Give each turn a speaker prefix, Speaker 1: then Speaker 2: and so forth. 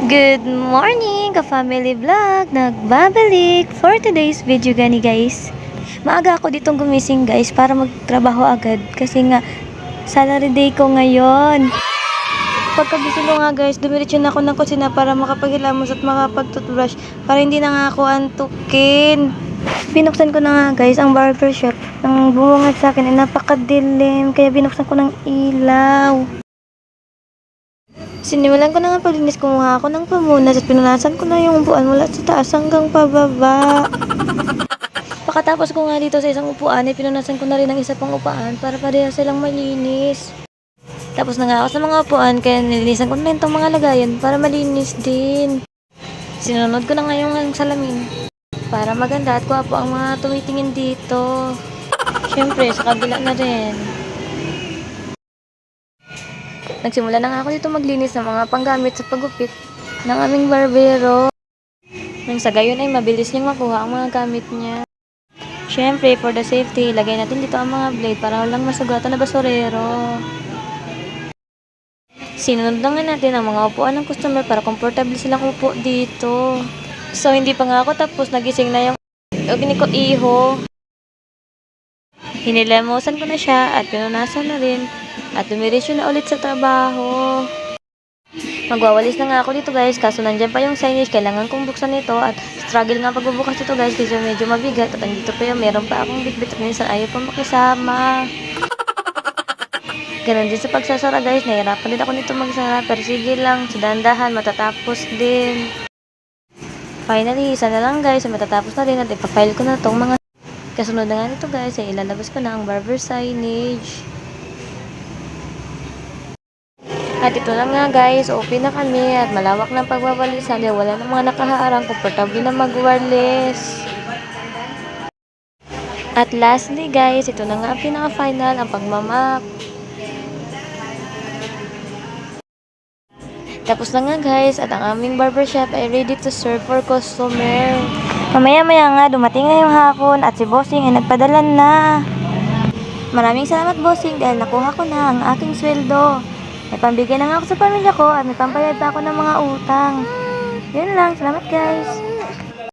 Speaker 1: Good morning, ka-family vlog! Nagbabalik for today's video gani guys. Maaga ako ditong gumising guys para magtrabaho agad kasi nga salary day ko ngayon. Pagkagising ko nga guys, dumiretso na ako ng kusina para makapaghilamos at makapag-toothbrush para hindi na nga ako antukin. Binuksan ko na nga guys ang barbershop. Ang bumungad sa akin ay napakadilim kaya binuksan ko ng ilaw. Sinimulan ko na nga paglinis, kumuha ako ng pamunas at pinunasan ko na yung upuan mula sa taas hanggang pababa. Pagkatapos ko nga dito sa isang upuan, ay pinunasan ko na rin ang isa pang upuan para pareha silang malinis. Tapos na nga ako sa mga upuan, kaya nilinisan ko na rin itong mga lagayan para malinis din. Sinunod ko na nga yung salamin para maganda at gwapo ang mga tumitingin dito. Syempre, sa kabila na rin. Nagsimula na nga ako dito maglinis ng mga panggamit sa paggupit ng aming barbero. Nang sa gayon ay mabilis niyang makuha ang mga gamit niya. Siyempre, for the safety, lagay natin dito ang mga blade para walang masugatan na basurero. Sinunod na nga natin ang mga upuan ng customer para komportable silang upo dito. So, hindi pa nga ako tapos, nagising na yung ogni ko iho. Hinilamusan ko na siya at pinunasan na rin. At dumiretso na ulit sa trabaho. Magwawalis na nga ako dito guys, kaso nandyan pa yung signage, kailangan kong buksan ito at struggle nga pagbubukas ito guys kasi medyo mabigat at andito pa yung meron pa akong bitbit at minsan ayaw pa makisama. Ganon din sa pagsasara guys, nahirapan din ako nito magsara pero sige lang, sa dahan-dahan matatapos din. Finally, isa na lang guys, matatapos na rin at ipafile ko na itong mga kasunod na nga nito guys, ay ilalabas ko na ang barber signage. At ito na nga guys, open na kami at malawak ng pagwawalisan dahil wala ng mga nakaharang, komportable na magwalis. At lastly guys, ito na nga ang pinaka-final, ang pagmamap. Tapos na nga guys, at ang aming barbershop ay ready to serve for customer. Mamaya-maya nga, dumating na yung hapon at si Bossing ay nagpadala na. Maraming salamat Bossing dahil nakuha ko na ang aking sweldo. May pambigay na nga ako sa pamilya ko at may pambayad pa ako ng mga utang. Yun lang, salamat guys.